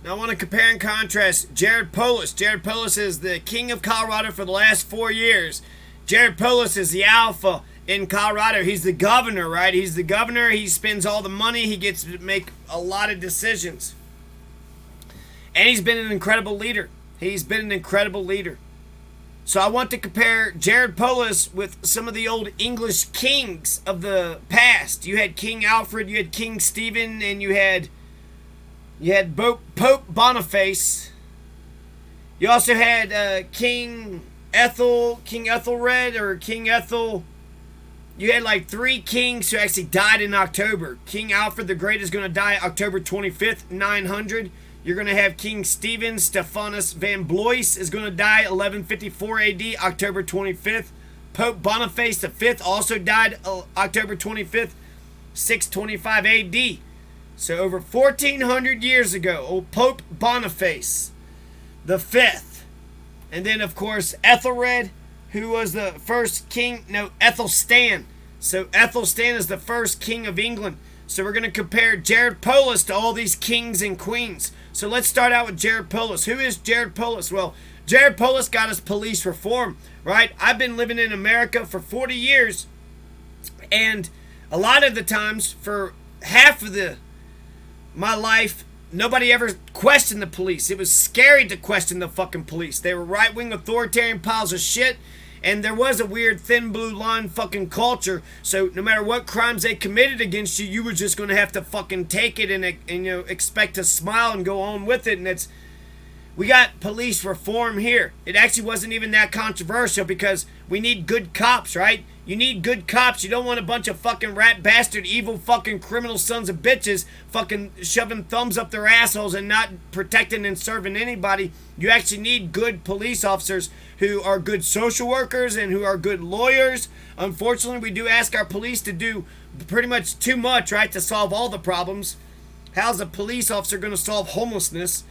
Now I want to compare and contrast Jared Polis. Jared Polis is the king of Colorado for the last 4 years. Jared Polis is the alpha in Colorado. He's the governor, right? He's the governor. He spends all the money. He gets to make a lot of decisions. And he's been an incredible leader. He's been an incredible leader. So I want to compare Jared Polis with some of the old English kings of the past. You had King Alfred, you had King Stephen, and you had Pope Boniface. You also had King Ethelred, or King Ethel. You had like 3 kings who actually died in October. King Alfred the Great is going to die October 25th, 900. You're going to have King Stephen Stephanus van Blois is going to die 1154 AD, October 25th. Pope Boniface V also died October 25th, 625 AD. So over 1400 years ago, old Pope Boniface V. And then, of course, Ethelred, who was the first king. No, Ethelstan. So Ethelstan is the first king of England. So we're going to compare Jared Polis to all these kings and queens. So let's start out with Jared Polis. Who is Jared Polis? Well, Jared Polis got us police reform, right? I've been living in America for 40 years. And a lot of the times, for half of my life, nobody ever questioned the police. It was scary to question the fucking police. They were right-wing authoritarian piles of shit. And there was a weird thin blue line fucking culture. So no matter what crimes they committed against you, you were just going to have to fucking take it and expect to smile and go on with it. And we got police reform here. It actually wasn't even that controversial because we need good cops, right? You need good cops. You don't want a bunch of fucking rat bastard, evil fucking criminal sons of bitches fucking shoving thumbs up their assholes and not protecting and serving anybody. You actually need good police officers who are good social workers and who are good lawyers. Unfortunately, we do ask our police to do pretty much too much, right, to solve all the problems. How's a police officer going to solve homelessness?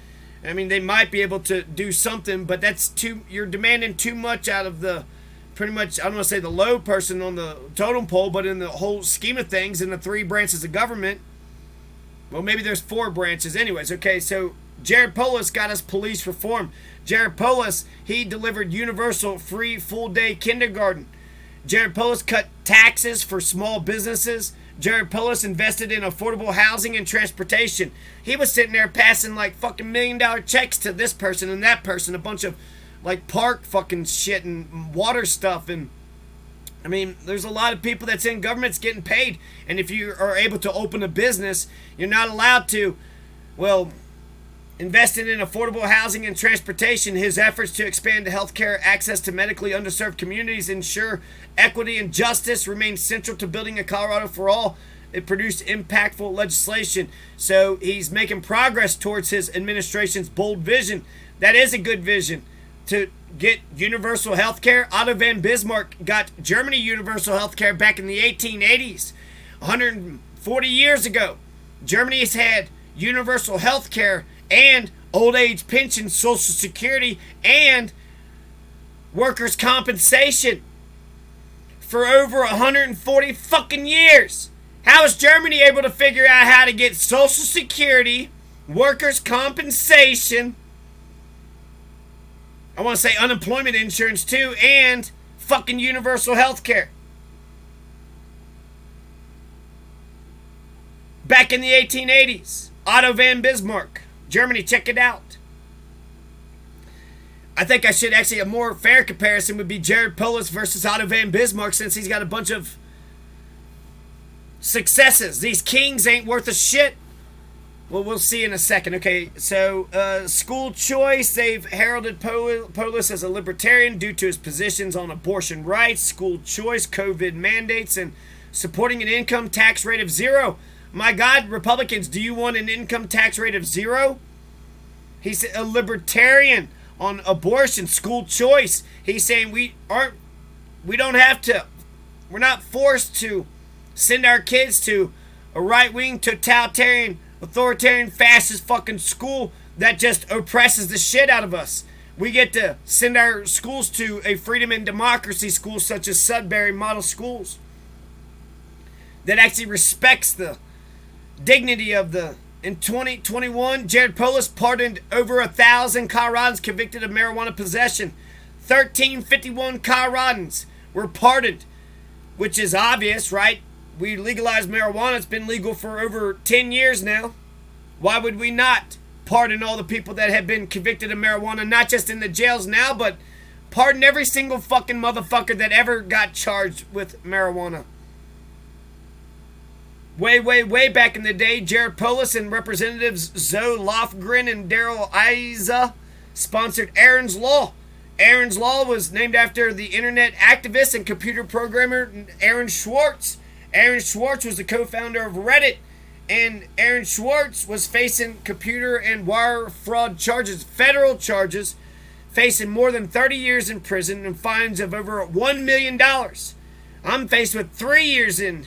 I mean, they might be able to do something, but you're demanding too much out of the, pretty much, I don't want to say the low person on the totem pole, but in the whole scheme of things, in the 3 branches of government, well, maybe there's 4 branches. Anyways, okay, so Jared Polis got us police reform. Jared Polis, he delivered universal free full-day kindergarten. Jared Polis cut taxes for small businesses. Jared Polis invested in affordable housing and transportation. He was sitting there passing like fucking $1 million checks to this person and that person, a bunch of like park fucking shit and water stuff. And I mean, there's a lot of people that's in government's getting paid. And if you are able to open a business, you're not allowed to, well, invested in affordable housing and transportation. His efforts to expand healthcare access to medically underserved communities, ensure equity and justice, remain central to building a Colorado for all. It produced impactful legislation. So he's making progress towards his administration's bold vision. That is a good vision, to get universal healthcare. Otto von Bismarck got Germany universal healthcare back in the 1880s. 140 years ago, Germany has had universal healthcare and old age pension, social security, and workers' compensation for over 140 fucking years. How is Germany able to figure out how to get social security, workers' compensation, I want to say unemployment insurance too, and fucking universal health care? Back in the 1880s, Otto von Bismarck, Germany, check it out. I think I should actually, a more fair comparison would be Jared Polis versus Otto von Bismarck, since he's got a bunch of successes. These kings ain't worth a shit. Well, we'll see in a second. Okay, so school choice. They've heralded Polis as a libertarian due to his positions on abortion rights, school choice, COVID mandates, and supporting an income tax rate of 0. My God, Republicans, do you want an income tax rate of 0? He's a libertarian on abortion, school choice. He's saying we don't have to, we're not forced to send our kids to a right-wing, totalitarian, authoritarian, fascist fucking school that just oppresses the shit out of us. We get to send our schools to a freedom and democracy school such as Sudbury Model Schools that actually respects the dignity of the In 2021, Jared Polis pardoned over 1,000 Coloradans convicted of marijuana possession. 1,351 Coloradans were pardoned, which is obvious, right? We legalized marijuana. It's been legal for over 10 years now. Why would we not pardon all the people that have been convicted of marijuana, not just in the jails now, but pardon every single fucking motherfucker that ever got charged with marijuana? Way back in the day, Jared Polis and Representatives Zoe Lofgren and Daryl Issa sponsored Aaron's Law. Aaron's Law was named after the internet activist and computer programmer Aaron Swartz. Aaron Swartz was the co-founder of Reddit, and Aaron Swartz was facing computer and wire fraud charges, federal charges, facing more than 30 years in prison and fines of over $1 million. I'm faced with 3 years in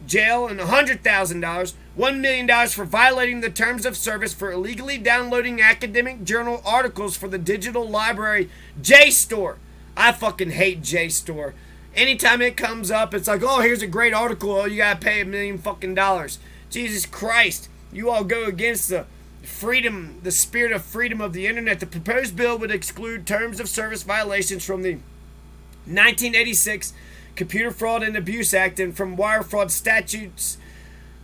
jail and $100,000, $1 million for violating the terms of service for illegally downloading academic journal articles for the digital library JSTOR. I fucking hate JSTOR. Anytime it comes up, it's like, oh, here's a great article. Oh, you gotta pay $1 million fucking dollars. Jesus Christ, you all go against the freedom, the spirit of freedom of the internet. The proposed bill would exclude terms of service violations from the 1986 Computer Fraud and Abuse Act and from wire fraud statutes.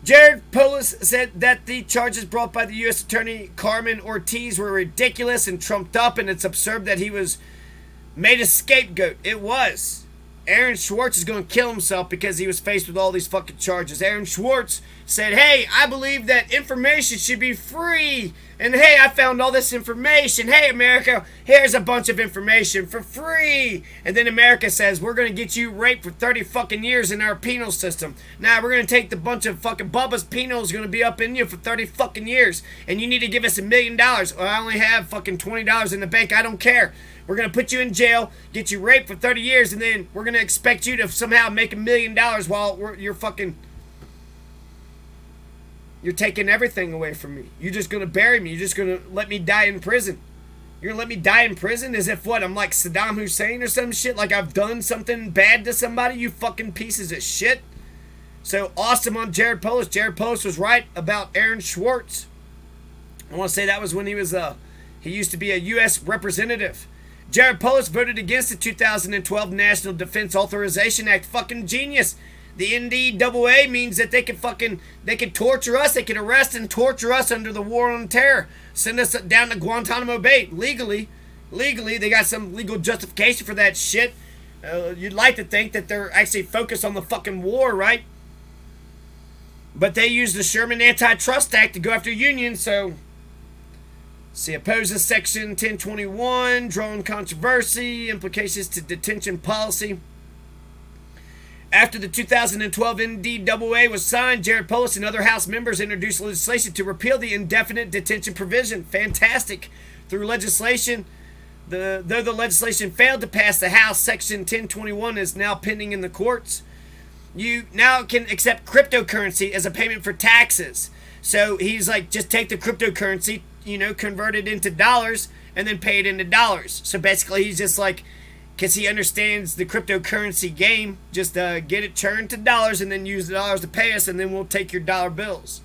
Jared Polis said that the charges brought by the U.S. Attorney Carmen Ortiz were ridiculous and trumped up, and it's absurd that he was made a scapegoat. It was. Aaron Swartz is going to kill himself because he was faced with all these fucking charges. Aaron Swartz said, hey, I believe that information should be free. And hey, I found all this information. Hey, America, here's a bunch of information for free. And then America says, we're going to get you raped for 30 fucking years in our penal system. Now, we're going to take the bunch of fucking Bubba's penal is going to be up in you for 30 fucking years. And you need to give us $1 million. Well, I only have fucking $20 in the bank. I don't care. We're going to put you in jail, get you raped for 30 years, and then we're going to expect you to somehow make $1 million while you're fucking... You're taking everything away from me. You're just going to bury me. You're just going to let me die in prison. You're going to let me die in prison as if what? I'm like Saddam Hussein or some shit? Like I've done something bad to somebody? You fucking pieces of shit. So awesome on Jared Polis. Jared Polis was right about Aaron Swartz. I want to say that was when he used to be a U.S. representative. Jared Polis voted against the 2012 National Defense Authorization Act. Fucking genius. The NDAA means that they can torture us, they can arrest and torture us under the war on terror. Send us down to Guantanamo Bay legally. They got some legal justification for that shit. You'd like to think that they're actually focused on the fucking war, right? But they use the Sherman Antitrust Act to go after unions, so... See, opposes Section 1021, drone controversy, implications to detention policy. After the 2012 NDAA was signed, Jared Polis and other House members introduced legislation to repeal the indefinite detention provision. Fantastic. Through legislation, though the legislation failed to pass the House, Section 1021 is now pending in the courts. You now can accept cryptocurrency as a payment for taxes. So he's like, just take the cryptocurrency, convert it into dollars, and then pay it into dollars. So basically he's just like, because he understands the cryptocurrency game, just get it turned to dollars and then use the dollars to pay us, and then we'll take your dollar bills.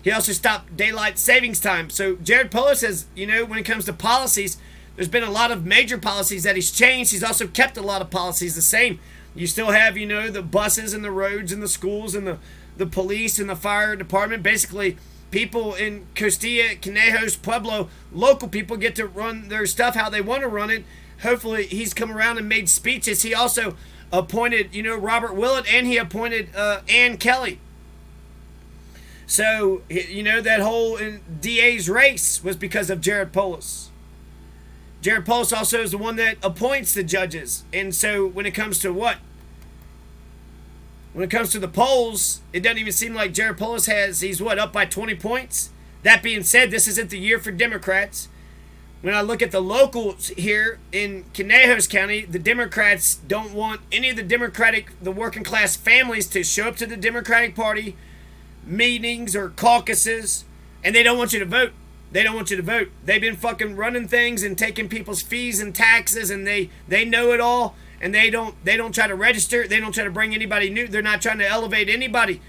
He also stopped daylight savings time. So Jared Polis says, when it comes to policies, there's been a lot of major policies that he's changed. He's also kept a lot of policies the same. You still have, the buses and the roads and the schools and the police and the fire department. Basically, people in Costilla, Conejos, Pueblo, local people get to run their stuff how they want to run it. Hopefully, he's come around and made speeches. He also appointed, Robert Willett, and he appointed Ann Kelly. So, that whole DA's race was because of Jared Polis. Jared Polis also is the one that appoints the judges. And so, when it comes to what? When it comes to the polls, it doesn't even seem like Jared Polis he's up by 20 points? That being said, this isn't the year for Democrats. When I look at the locals here in Conejos County, the Democrats don't want any of the working class families to show up to the Democratic Party meetings or caucuses, and they don't want you to vote. They've been fucking running things and taking people's fees and taxes, and they know it all, and they don't try to register. They don't try to bring anybody new. They're not trying to elevate anybody.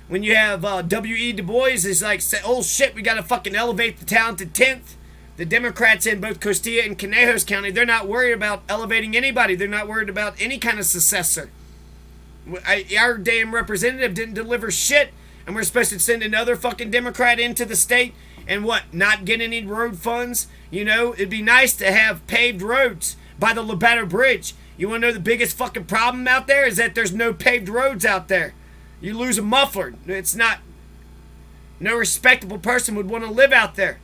When you have W.E. Du Bois is like, oh shit, we got to fucking elevate the talented 10th. The Democrats in both Costilla and Conejos County, they're not worried about elevating anybody. They're not worried about any kind of successor. Our damn representative didn't deliver shit, and we're supposed to send another fucking Democrat into the state and what, not get any road funds? You know, it'd be nice to have paved roads by the Lobato Bridge. You want to know the biggest fucking problem out there is that there's no paved roads out there. You lose a muffler. It's not... No respectable person would want to live out there.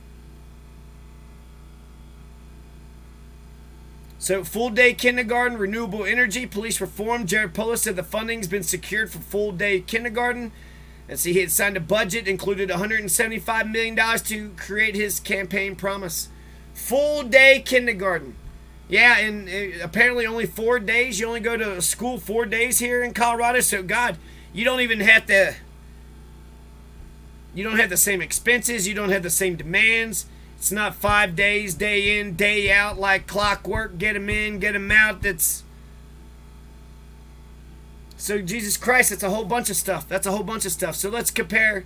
So, full-day kindergarten, renewable energy, police reform. Jared Polis said the funding's been secured for full-day kindergarten. Let's see, he had signed a budget, included $175 million to create his campaign promise. Full-day kindergarten. Yeah, and apparently only 4 days. You only go to school 4 days here in Colorado. So, God... You don't even have to... You don't have the same expenses. You don't have the same demands. It's not 5 days, day in, day out, like clockwork. Get them in, get them out. That's... So, Jesus Christ, it's a whole bunch of stuff. That's a whole bunch of stuff. So, let's compare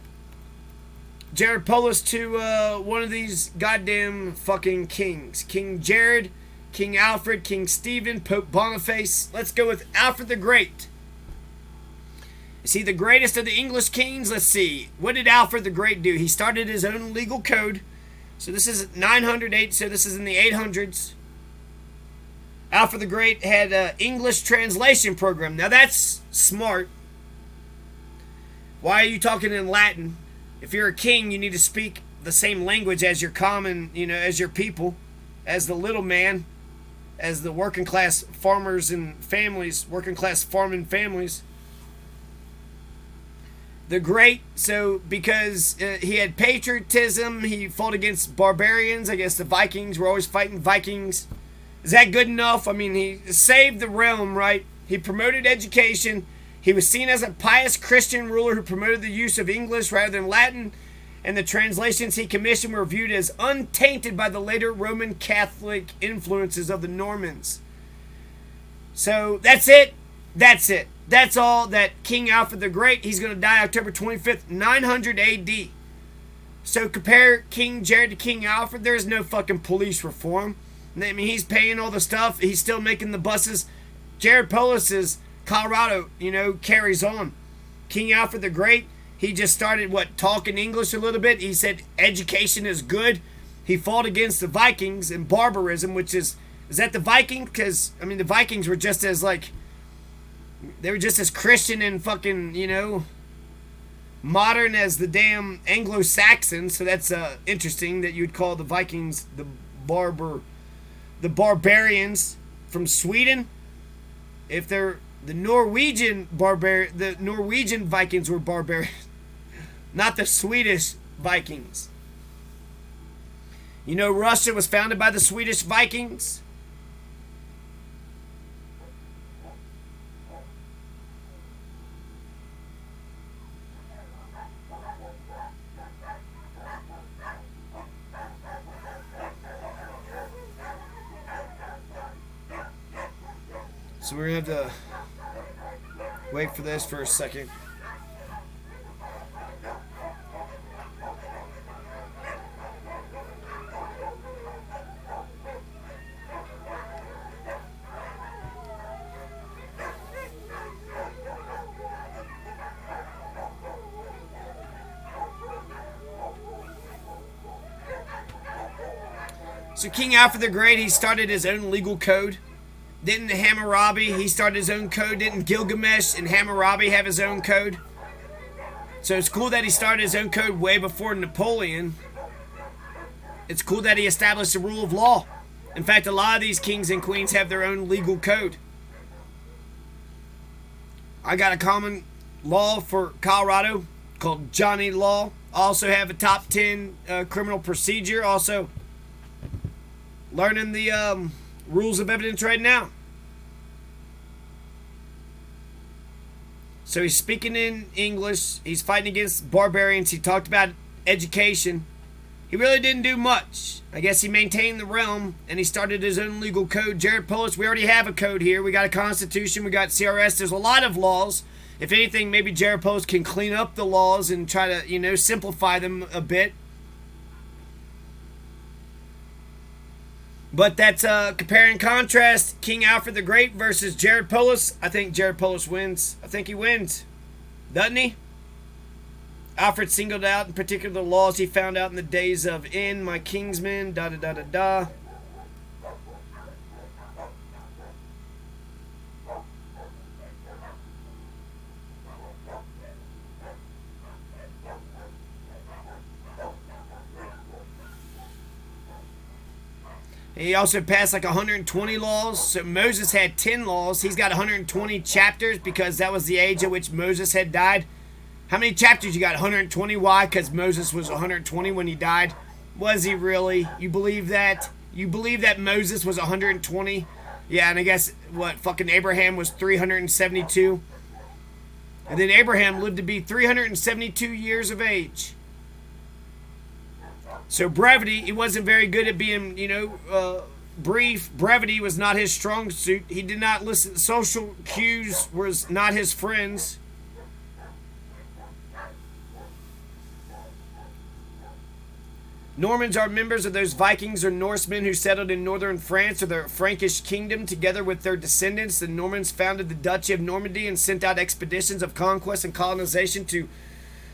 Jared Polis to one of these goddamn fucking kings. King Jared, King Alfred, King Stephen, Pope Boniface. Let's go with Alfred the Great. Is he the greatest of the English kings? Let's see. What did Alfred the Great do? He started his own legal code. So this is 908, so this is in the 800s. Alfred the Great had an English translation program. Now that's smart. Why are you talking in Latin? If you're a king, you need to speak the same language as your common, as your people, as the little man, as the working class farmers and families, working class farming families. The Great, so because he had patriotism, he fought against barbarians. I guess the Vikings were always fighting Vikings. Is that good enough? I mean, he saved the realm, right? He promoted education. He was seen as a pious Christian ruler who promoted the use of English rather than Latin. And the translations he commissioned were viewed as untainted by the later Roman Catholic influences of the Normans. So that's it. That's it. That's all that King Alfred the Great. He's going to die October 25th, 900 AD. So compare King Jared to King Alfred. There is no fucking police reform. I mean, he's paying all the stuff. He's still making the buses. Jared Polis's Colorado, carries on. King Alfred the Great, he just started, talking English a little bit. He said education is good. He fought against the Vikings and barbarism, which is that the Viking? Because, I mean, the Vikings were just as, they were just as Christian and fucking, modern as the damn Anglo-Saxons. So that's interesting that you would call the Vikings the barbarians from Sweden. If they're the Norwegian Vikings were barbarians, not the Swedish Vikings. Russia was founded by the Swedish Vikings. So we're going to have to wait for this for a second. So King Alfred the Great, he started his own legal code. Didn't Hammurabi, he started his own code? Didn't Gilgamesh and Hammurabi have his own code? So it's cool that he started his own code way before Napoleon. It's cool that he established the rule of law. In fact, a lot of these kings and queens have their own legal code. I got a common law for Colorado called Johnny Law. I also have a top 10 criminal procedure. Also learning the rules of evidence right now. So he's speaking in English. He's fighting against barbarians. He talked about education. He really didn't do much. I guess he maintained the realm, and he started his own legal code. Jared Polis, we already have a code here. We got a constitution. We got CRS. There's a lot of laws. If anything, maybe Jared Polis can clean up the laws and try to, simplify them a bit. But that's compare and contrast King Alfred the Great versus Jared Polis. I think Jared Polis wins. I think he wins. Doesn't he? Alfred singled out in particular the laws he found out in the days of In My Kingsmen, da-da-da-da-da. He also passed like 120 laws. So Moses had 10 laws. He's got 120 chapters because that was the age at which Moses had died. How many chapters you got? 120. Why? Because Moses was 120 when he died. Was he really? You believe that? You believe that Moses was 120? Yeah, and I guess what? Fucking Abraham was 372. And then Abraham lived to be 372 years of age. So brevity, he wasn't very good at being, brief. Brevity was not his strong suit. He did not listen. Social cues was not his friends. Normans are members of those Vikings or Norsemen who settled in northern France or the Frankish kingdom. Together with their descendants, the Normans founded the Duchy of Normandy and sent out expeditions of conquest and colonization to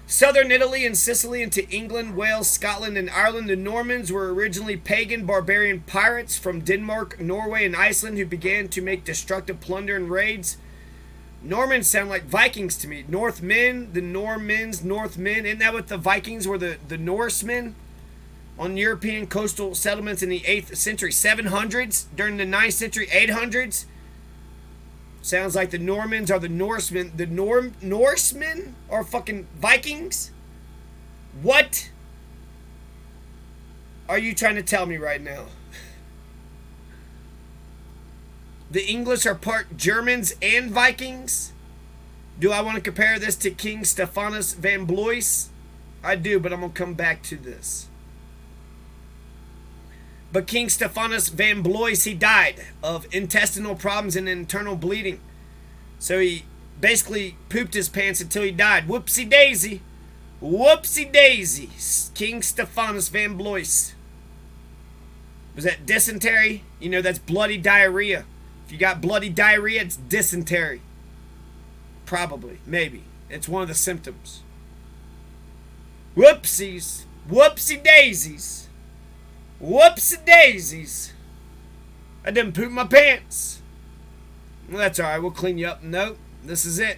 southern Italy and Sicily, into England, Wales, Scotland, and Ireland. The Normans were originally pagan, barbarian pirates from Denmark, Norway, and Iceland who began to make destructive plunder and raids. Normans sound like Vikings to me. Northmen, the Normans, Northmen. Isn't that what the Vikings were, the Norsemen? On European coastal settlements in the 8th century, 700s, during the 9th century, 800s. Sounds like the Normans are the Norsemen. The Norsemen are fucking Vikings? What are you trying to tell me right now? The English are part Germans and Vikings? Do I want to compare this to King Stephanus van Blois? I do, but I'm going to come back to this. But King Stephanus van Blois, he died of intestinal problems and internal bleeding. So he basically pooped his pants until he died. Whoopsie daisy. Whoopsie daisy. King Stephanus van Blois. Was that dysentery? That's bloody diarrhea. If you got bloody diarrhea, it's dysentery. Probably. Maybe. It's one of the symptoms. Whoopsies. Whoopsie daisies. Whoopsie daisies. I didn't poop my pants. Well, that's alright. We'll clean you up. Nope. This is it.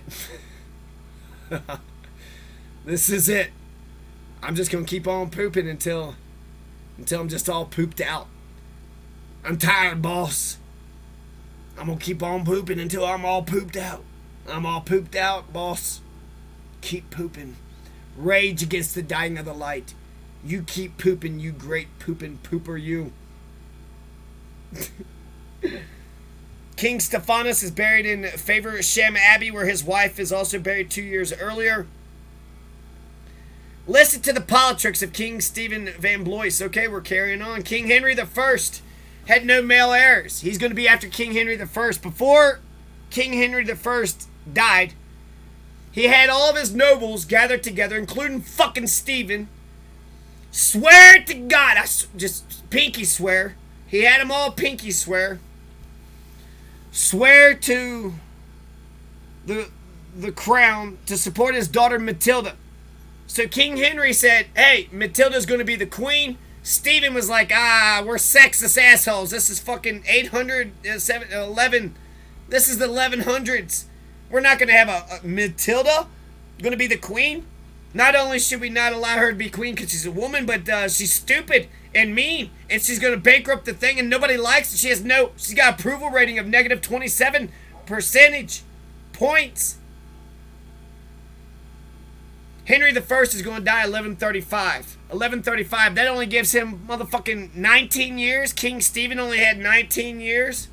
This is it. I'm just going to keep on pooping until I'm just all pooped out. I'm tired, boss. I'm going to keep on pooping until I'm all pooped out. I'm all pooped out, boss. Keep pooping. Rage against the dying of the light. You keep pooping, you great pooping pooper, you. King Stephanus is buried in Faversham Abbey, where his wife is also buried 2 years earlier. Listen to the politics of King Stephen van Blois. Okay, we're carrying on. King Henry I had no male heirs. He's going to be after King Henry I. Before King Henry I died, he had all of his nobles gathered together, including fucking Stephen. Swear to God, just pinky swear. He had them all pinky swear. Swear to the crown to support his daughter Matilda. So King Henry said, hey, Matilda's going to be the queen. Stephen was like, we're sexist assholes. This is fucking 11. This is the 1100s. We're not going to have a Matilda going to be the queen. Not only should we not allow her to be queen because she's a woman, but she's stupid and mean, and she's going to bankrupt the thing, and nobody likes it. She's got approval rating of negative 27 percentage points. Henry I is going to die 1135. 1135. That only gives him motherfucking 19 years. King Stephen only had 19 years.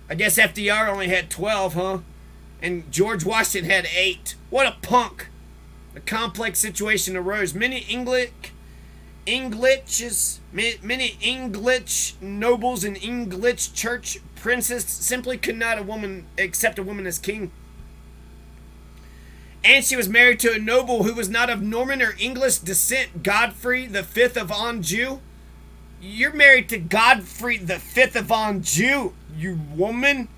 I guess FDR only had 12, huh? And George Washington had 8. What a punk. A complex situation arose. Many English nobles and English church princes simply could not accept a woman as king. And she was married to a noble who was not of Norman or English descent, Godfrey the Fifth of Anjou. You're married to Godfrey the Fifth of Anjou, you woman.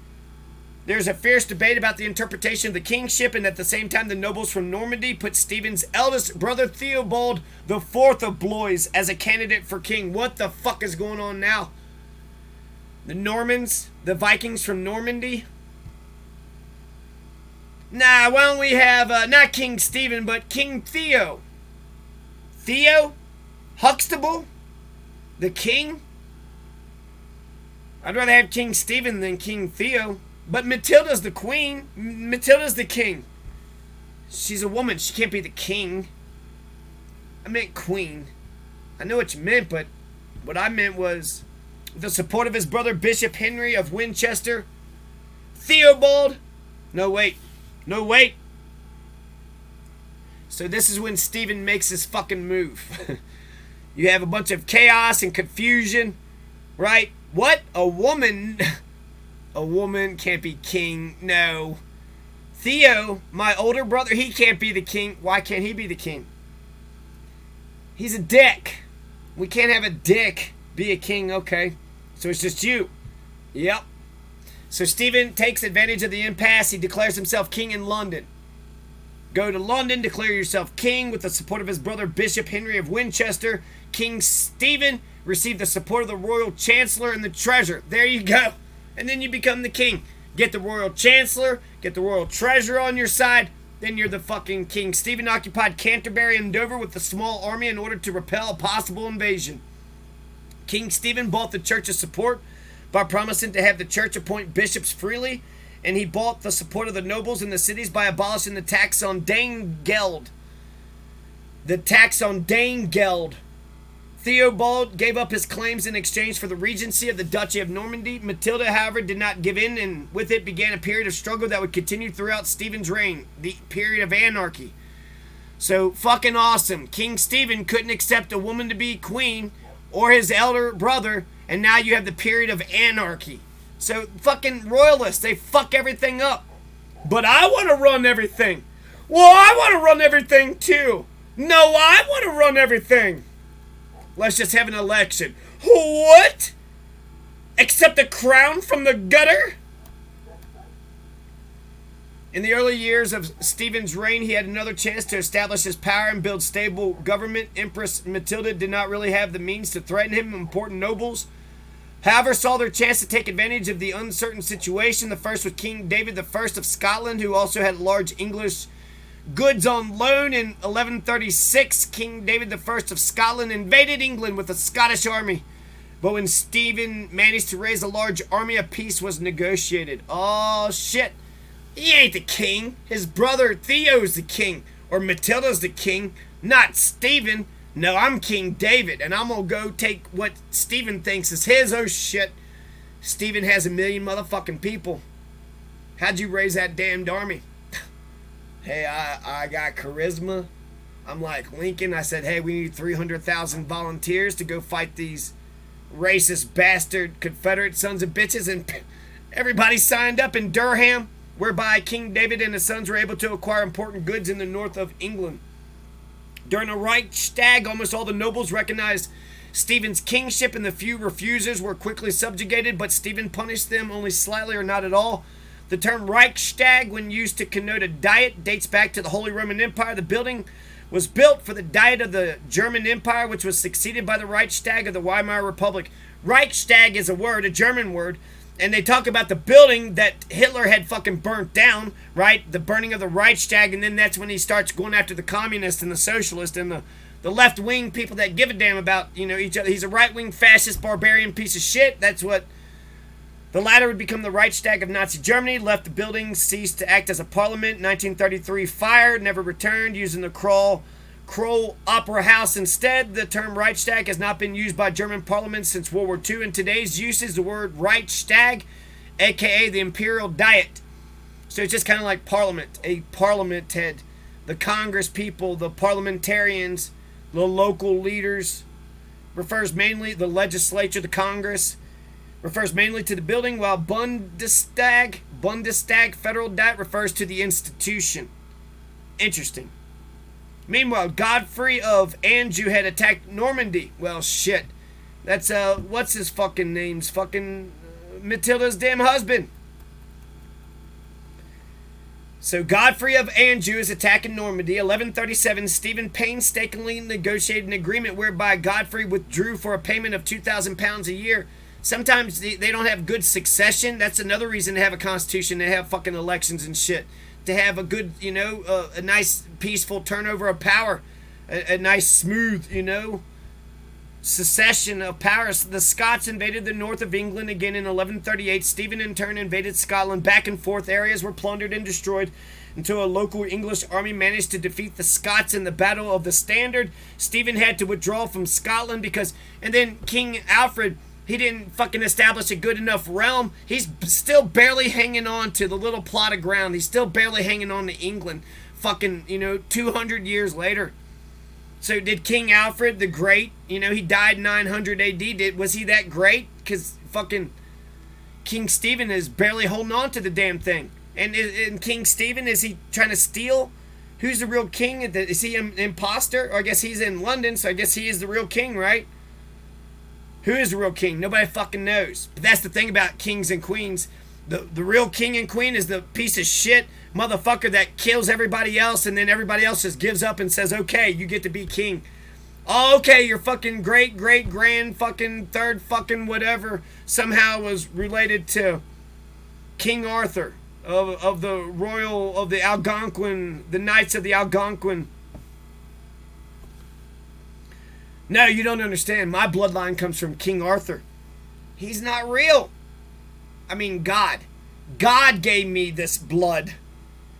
There's a fierce debate about the interpretation of the kingship, and at the same time the nobles from Normandy put Stephen's eldest brother Theobald the Fourth of Blois as a candidate for king. What the fuck is going on now? The Normans, the Vikings from Normandy. Nah, why don't we have, not King Stephen, but King Theo? Theo? Huxtable? The king? I'd rather have King Stephen than King Theo. But Matilda's the queen. Matilda's the king. She's a woman. She can't be the king. I meant queen. I know what you meant, but what I meant was the support of his brother Bishop Henry of Winchester. Theobald. No, wait. No, wait. So this is when Stephen makes his fucking move. You have a bunch of chaos and confusion, right? What? A woman? A woman can't be king. No. Theo, my older brother, he can't be the king. Why can't he be the king? He's a dick. We can't have a dick be a king. Okay. So it's just you. Yep. So Stephen takes advantage of the impasse. He declares himself king in London. Go to London, declare yourself king with the support of his brother Bishop Henry of Winchester. King Stephen received the support of the royal chancellor and the treasurer. There you go. And then you become the king. Get the royal chancellor, get the royal treasurer on your side, then you're the fucking king. Stephen occupied Canterbury and Dover with a small army in order to repel a possible invasion. King Stephen bought the church's support by promising to have the church appoint bishops freely, and he bought the support of the nobles in the cities by abolishing the tax on Danegeld. The tax on Danegeld. Theobald gave up his claims in exchange for the regency of the Duchy of Normandy. Matilda, however, did not give in, and with it began a period of struggle that would continue throughout Stephen's reign, the period of anarchy. So, fucking awesome. King Stephen couldn't accept a woman to be queen, or his elder brother, and now you have the period of anarchy. So, fucking royalists, they fuck everything up. But I want to run everything. Well, I want to run everything too. No, I want to run everything. Let's just have an election. What? Accept a crown from the gutter? In the early years of Stephen's reign, he had another chance to establish his power and build stable government. Empress Matilda did not really have the means to threaten him. Important nobles, however, saw their chance to take advantage of the uncertain situation. The first was King David I of Scotland, who also had large English goods on loan. In 1136, King David I of Scotland invaded England with a Scottish army. But when Stephen managed to raise a large army, a peace was negotiated. Oh, shit. He ain't the king. His brother Theo's the king. Or Matilda's the king. Not Stephen. No, I'm King David. And I'm going to go take what Stephen thinks is his. Oh, shit. Stephen has 1 million motherfucking people. How'd you raise that damned army? Hey, I got charisma. I'm like Lincoln. I said, hey, we need 300,000 volunteers to go fight these racist bastard Confederate sons of bitches. And everybody signed up in Durham, whereby King David and his sons were able to acquire important goods in the north of England. During the Reichstag, almost all the nobles recognized Stephen's kingship, and the few refusers were quickly subjugated, but Stephen punished them only slightly or not at all. The term Reichstag, when used to connote a diet, dates back to the Holy Roman Empire. The building was built for the diet of the German Empire, which was succeeded by the Reichstag of the Weimar Republic. Reichstag is a word, a German word, and they talk about the building that Hitler had fucking burnt down, right? The burning of the Reichstag, and then that's when he starts going after the communists and the socialists and the left-wing people that give a damn about, each other. He's a right-wing fascist barbarian piece of shit. That's what... The latter would become the Reichstag of Nazi Germany. Left the building, ceased to act as a parliament. 1933 fired, never returned, using the Kroll Opera House instead. The term Reichstag has not been used by German parliaments since World War II. In today's usage, the word Reichstag, aka the Imperial Diet. So it's just kind of like parliament. A parliament had the Congress people, the parliamentarians, the local leaders. Refers mainly the legislature, the Congress. Refers mainly to the building, while Bundestag, Federal Diet, refers to the institution. Interesting. Meanwhile, Godfrey of Anjou had attacked Normandy. Well, shit. That's, what's his fucking name's fucking Matilda's damn husband. So Godfrey of Anjou is attacking Normandy. 1137, Stephen painstakingly negotiated an agreement whereby Godfrey withdrew for a payment of £2,000 a year. Sometimes they don't have good succession. That's another reason to have a constitution, to have fucking elections and shit. To have a good, a nice peaceful turnover of power. A nice smooth, secession of power. The Scots invaded the north of England again in 1138. Stephen in turn invaded Scotland. Back and forth areas were plundered and destroyed until a local English army managed to defeat the Scots in the Battle of the Standard. Stephen had to withdraw from Scotland and then King Alfred, he didn't fucking establish a good enough realm. He's still barely hanging on to the little plot of ground. He's still barely hanging on to England. Fucking, 200 years later. So did King Alfred the Great, he died 900 AD. Was he that great? Because fucking King Stephen is barely holding on to the damn thing. And King Stephen, is he trying to steal? Who's the real king? Is he an imposter? Or I guess he's in London, so I guess he is the real king, right? Who is the real king? Nobody fucking knows. But that's the thing about kings and queens. The real king and queen is the piece of shit motherfucker that kills everybody else, and then everybody else just gives up and says, okay, you get to be king. Oh, okay, your fucking great grand fucking third fucking whatever somehow was related to King Arthur of the Algonquin, the Knights of the Algonquin. No, you don't understand. My bloodline comes from King Arthur. He's not real. I mean, God. God gave me this blood.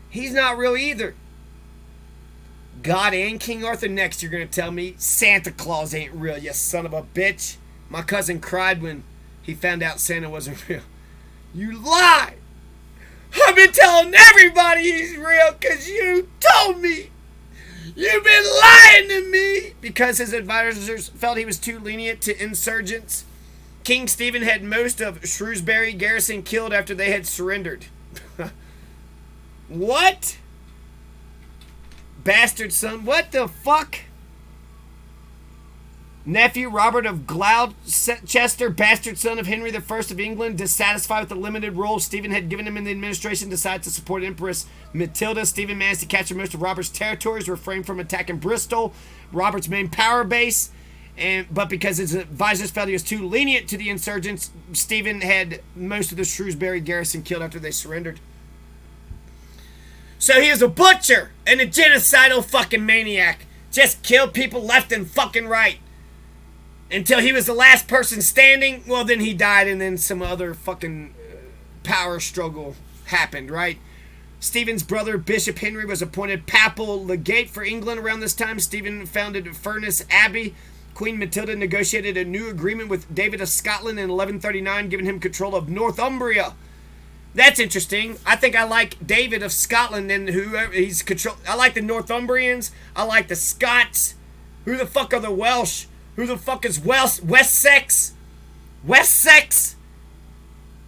He's not real either. God and King Arthur. Next, you're going to tell me Santa Claus ain't real, you son of a bitch. My cousin cried when he found out Santa wasn't real. You lie! I've been telling everybody he's real because you told me. You've been lying to me! Because his advisors felt he was too lenient to insurgents. King Stephen had most of Shrewsbury garrison killed after they had surrendered. What? Bastard son. What the fuck? Nephew Robert of Gloucester, bastard son of Henry I of England, dissatisfied with the limited role Stephen had given him in the administration, decided to support Empress Matilda. Stephen managed to capture most of Robert's territories, refrained from attacking Bristol, Robert's main power base, but because his advisors felt he was too lenient to the insurgents, Stephen had most of the Shrewsbury garrison killed after they surrendered. So he was a butcher and a genocidal fucking maniac. Just killed people left and fucking right. Until he was the last person standing. Well, then he died, and then some other fucking power struggle happened, right? Stephen's brother, Bishop Henry, was appointed papal legate for England around this time. Stephen founded Furness Abbey. Queen Matilda negotiated a new agreement with David of Scotland in 1139, giving him control of Northumbria. That's interesting. I think I like David of Scotland and whoever he's control. I like the Northumbrians. I like the Scots. Who the fuck are the Welsh? Who the fuck is Wessex? Wessex?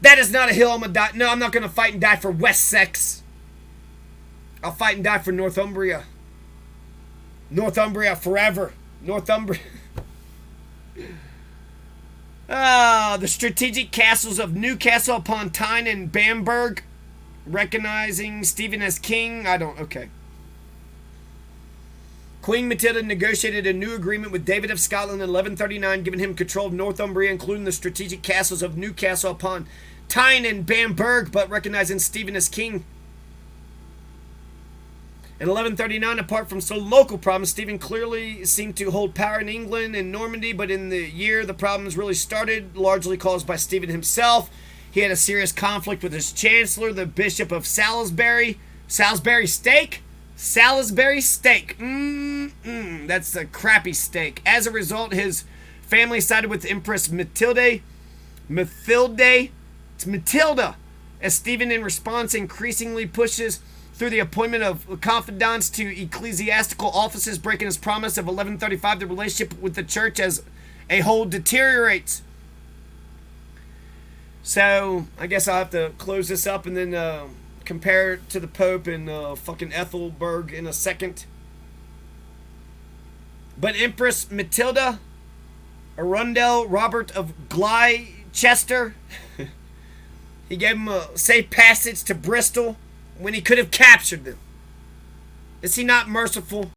That is not a hill I'm gonna die. No, I'm not gonna fight and die for Wessex. I'll fight and die for Northumbria. Northumbria forever. Northumbria. The strategic castles of Newcastle upon Tyne and Bamberg, recognizing Stephen as king. Okay. Queen Matilda negotiated a new agreement with David of Scotland in 1139, giving him control of Northumbria, including the strategic castles of Newcastle upon Tyne and Bamberg, but recognizing Stephen as king. In 1139, apart from some local problems, Stephen clearly seemed to hold power in England and Normandy, but in the year the problems really started, largely caused by Stephen himself. He had a serious conflict with his chancellor, the Bishop of Salisbury. Salisbury steak? Salisbury steak. That's a crappy steak. As a result, his family sided with Empress Matilda. It's Matilda. As Stephen, in response, increasingly pushes through the appointment of confidants to ecclesiastical offices, breaking his promise of 1135, the relationship with the church as a whole deteriorates. So, I guess I'll have to close this up and then compared to the Pope and fucking Ethelberg in a second. But Empress Matilda, Arundel Robert of Gloucester, he gave him a safe passage to Bristol when he could have captured them. Is he not merciful?